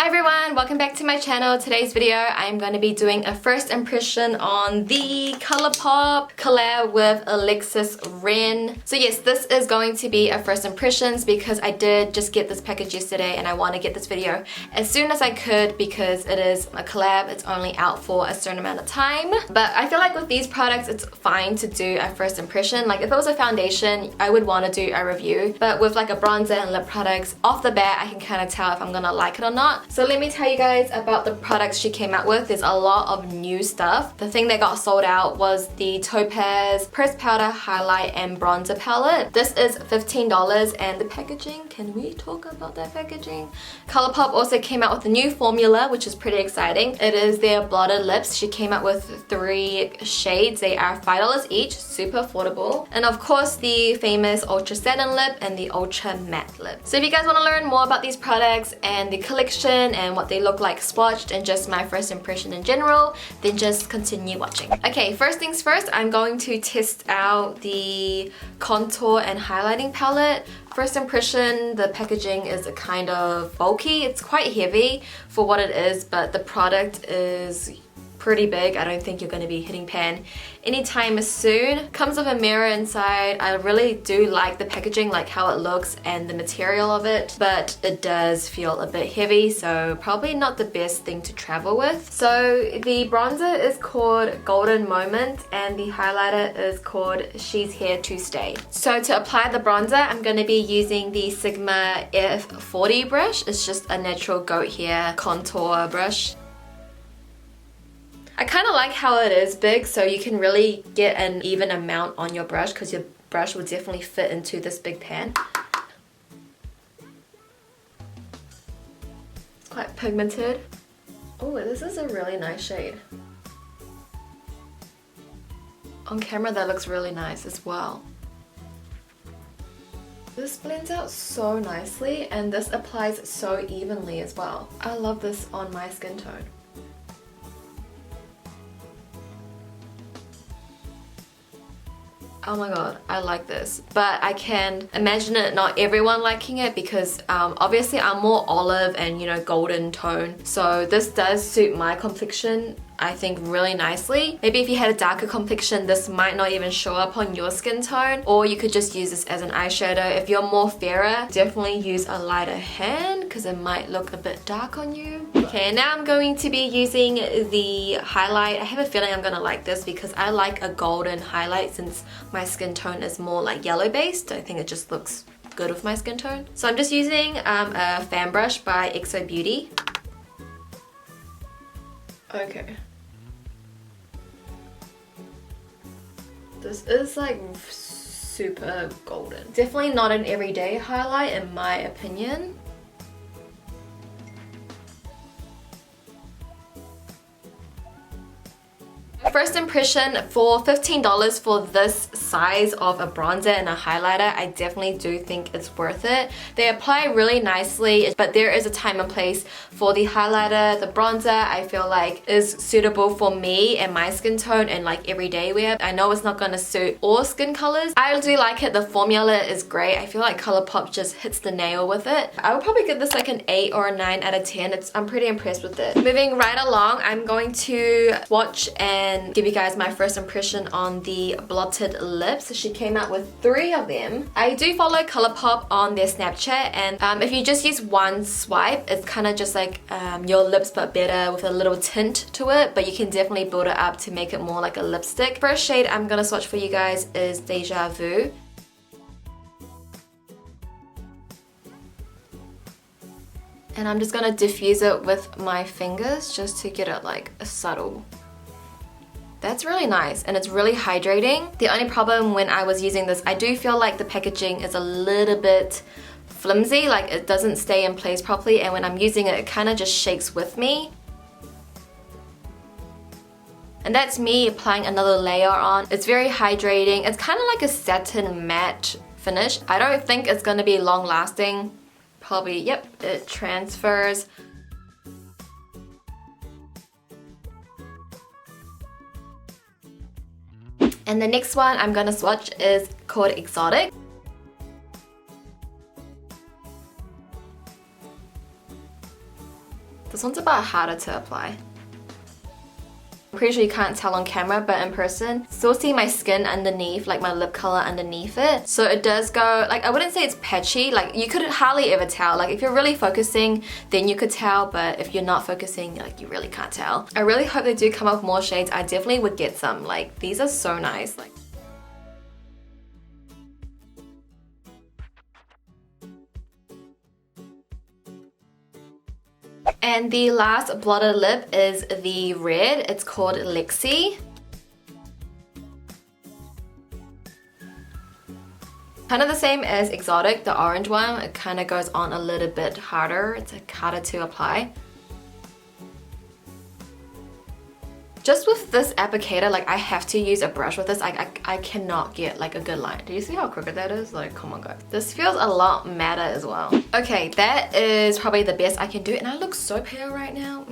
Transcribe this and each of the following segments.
Hi everyone, welcome back to my channel. Today's video I'm going to be doing a first impression on the COLOURPOP collab with ALEXIS REN. So yes, this is going to be a first impressions because I did just get this package yesterday and I want to get this video as soon as I could because it is a collab. It's only out for a certain amount of time. But I feel like with these products it's fine to do a first impression. Like if it was a foundation I would want to do a review, but with like a bronzer and lip products, off the bat I can kind of tell if I'm gonna like it or not. So let me tell you guys about the products she came out with. There's a lot of new stuff. The thing that got sold out was the Topaz Pressed Powder Highlight and Bronzer Palette. This is $15 and the packaging, can we talk about that packaging? COLOURPOP also came out with a new formula which is pretty exciting. It is their Blotted lips. She came out with 3 shades. They are $5 each, super affordable. And of course the famous Ultra Satin lip and the Ultra Matte lip. So if you guys want to learn more about these products and the collection and what they look like swatched and just my first impression in general, then just continue watching. Okay, first things first, I'm going to test out the contour and highlighting palette. First impression, the packaging is kind of bulky. It's quite heavy for what it is, but the product is pretty big. I don't think you're going to be hitting pan anytime soon. Comes with a mirror inside. I really do like the packaging, like how it looks and the material of it, but it does feel a bit heavy, so probably not the best thing to travel with. So the bronzer is called Golden Moment and the highlighter is called She's Here to Stay. So to apply the bronzer, I'm going to be using the Sigma F40 brush. It's just a natural goat hair contour brush. I kind of like how it is big, so you can really get an even amount on your brush because your brush will definitely fit into this big pan. It's quite pigmented. Oh, this is a really nice shade. On camera that looks really nice as well. This blends out so nicely and this applies so evenly as well. I love this on my skin tone. Oh my god, I like this. But I can imagine it not everyone liking it because obviously I'm more olive and, you know, golden tone. So this does suit my complexion, I think, really nicely. Maybe if you had a darker complexion, this might not even show up on your skin tone, or you could just use this as an eyeshadow. If you're more fairer, definitely use a lighter hand because it might look a bit dark on you. Okay, now I'm going to be using the highlight. I have a feeling I'm gonna like this because I like a golden highlight since my skin tone is more like yellow based. I think it just looks good with my skin tone. So I'm just using a fan brush by XO Beauty. Okay. This is like super golden. Definitely not an everyday highlight in my opinion. First impression, for $15 for this size of a bronzer and a highlighter, I definitely do think it's worth it. They apply really nicely, but there is a time and place for the highlighter. The bronzer I feel like is suitable for me and my skin tone and like everyday wear. I know it's not going to suit all skin colors. I do like it. The formula is great. I feel like COLOURPOP just hits the nail with it. I would probably give this like an 8 or a 9 out of 10. I'm pretty impressed with it. Moving right along, I'm going to swatch and give you guys my first impression on the Blotted lips. She came out with 3 of them. I do follow COLOURPOP on their Snapchat, and if you just use one swipe, it's kind of just like your lips but better with a little tint to it, but you can definitely build it up to make it more like a lipstick. First shade I'm gonna swatch for you guys is Deja Vu. And I'm just gonna diffuse it with my fingers just to get it like a subtle. That's really nice and it's really hydrating. The only problem when I was using this, I do feel like the packaging is a little bit flimsy, like it doesn't stay in place properly, and when I'm using it, it kind of just shakes with me. And that's me applying another layer on. It's very hydrating. It's kind of like a satin matte finish. I don't think it's going to be long lasting. Probably, yep, it transfers. And the next one I'm gonna swatch is called Exotic. This one's about harder to apply. I'm pretty sure you can't tell on camera, but in person, still see my skin underneath, like my lip color underneath it. So it does go, like I wouldn't say it's patchy, like you could hardly ever tell. Like if you're really focusing, then you could tell, but if you're not focusing, like you really can't tell. I really hope they do come up with more shades. I definitely would get some. Like these are so nice. Like, and the last blotted lip is the red. It's called Lexi. Kind of the same as Exotic, the orange one. It kind of goes on a little bit harder. It's like harder to apply. Just with this applicator, like I have to use a brush with this. I cannot get like a good line. Do you see how crooked that is? Like, come on guys. This feels a lot matter as well. Okay, that is probably the best I can do. And I look so pale right now.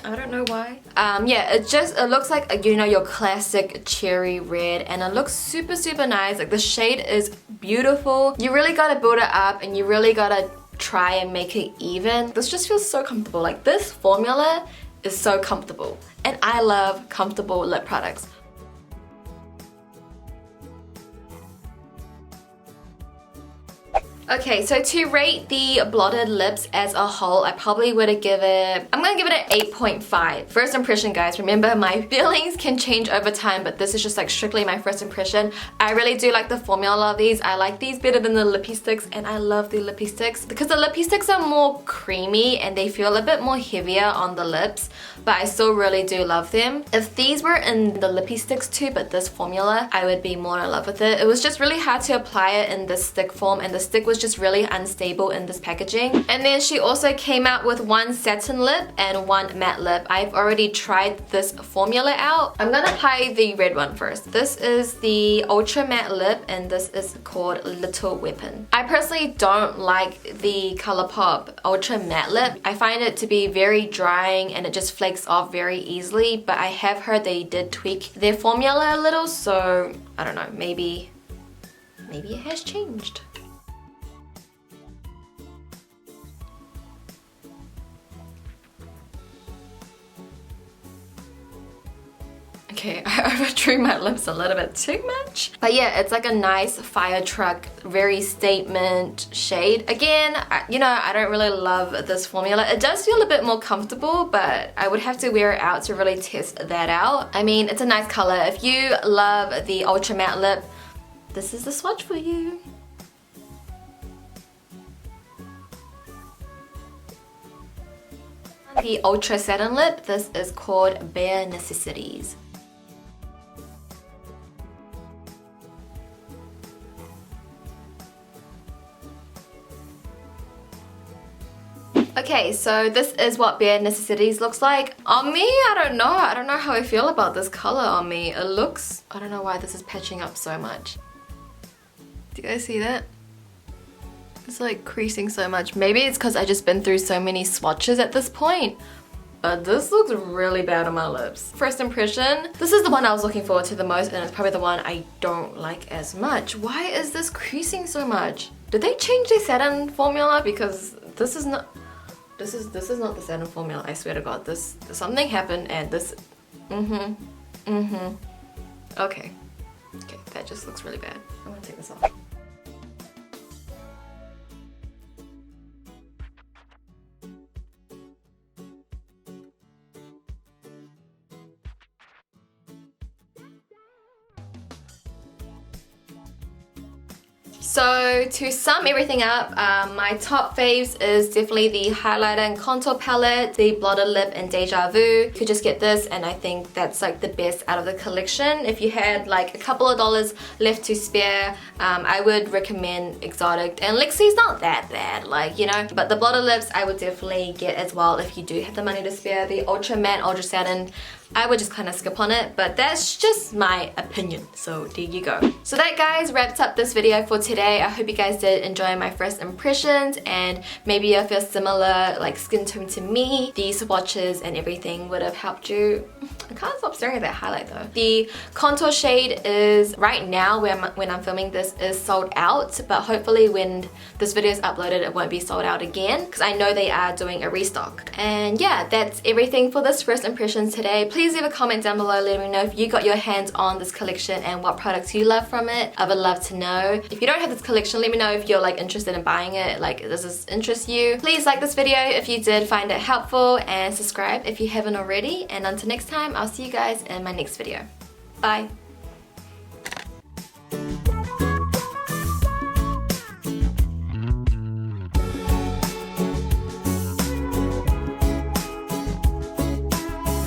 I don't know why. Yeah, it looks like, you know, your classic cherry red. And it looks super, super nice. Like the shade is beautiful. You really gotta build it up and you really gotta try and make it even. This just feels so comfortable. Like this formula is so comfortable, and I love comfortable lip products. Okay, so to rate the blotted lips as a whole, I probably would have give it, I'm gonna give it an 8.5. First impression, guys. Remember, my feelings can change over time, but this is just like strictly my first impression. I really do like the formula of these. I like these better than the lippy sticks, and I love the lippy sticks because the lippy sticks are more creamy and they feel a bit more heavier on the lips, but I still really do love them. If these were in the lippy sticks too, but this formula, I would be more in love with it. It was just really hard to apply it in this stick form, and the stick was just really unstable in this packaging. And then she also came out with one satin lip and one matte lip. I've already tried this formula out. I'm gonna apply the red one first. This is the ultra matte lip, and this is called Little Weapon. I personally don't like the ColourPop ultra matte lip. I find it to be very drying and it just flakes off very easily, but I have heard they did tweak their formula a little, so I don't know, maybe it has changed. Okay, I overdrew my lips a little bit too much. But yeah, it's like a nice fire truck, very statement shade. Again, you know, I don't really love this formula. It does feel a bit more comfortable, but I would have to wear it out to really test that out. I mean, it's a nice color. If you love the ultra matte lip, this is the swatch for you. The ultra satin lip, this is called Bare Necessities. Okay, so this is what Bare Necessities looks like. On me, I don't know how I feel about this color on me. It looks, I don't know why this is patching up so much. Do you guys see that? It's like creasing so much. Maybe it's because I just been through so many swatches at this point. But this looks really bad on my lips. First impression, this is the one I was looking forward to the most, and it's probably the one I don't like as much. Why is this creasing so much? Did they change their satin formula? Because this is not the satin formula, I swear to God. Something happened and this, Okay, that just looks really bad. I'm gonna take this off. So to sum everything up, my top faves is definitely the highlighter and contour palette, the blotted lip and Deja Vu. You could just get this, and I think that's like the best out of the collection. If you had like a couple of dollars left to spare, I would recommend Exotic, and Lexi's not that bad, like, you know, but the blotted lips I would definitely get as well if you do have the money to spare. The ultra matte, ultra satin, I would just kind of skip on it, but that's just my opinion, so there you go. So that, guys, wraps up this video for today. today. I hope you guys did enjoy my first impressions, and maybe if you're similar like skin tone to me, these swatches and everything would have helped you. I can't stop staring at that highlight though. The contour shade is right now when I'm filming this is sold out, but hopefully when this video is uploaded it won't be sold out again, because I know they are doing a restock. And yeah, that's everything for this first impressions today. Please leave a comment down below letting me know if you got your hands on this collection and what products you love from it. I would love to know. If you don't have this collection, let me know if you're like interested in buying it. Like, does this interest you? Please like this video if you did find it helpful, and subscribe if you haven't already. And until next time, I'll see you guys in my next video. Bye.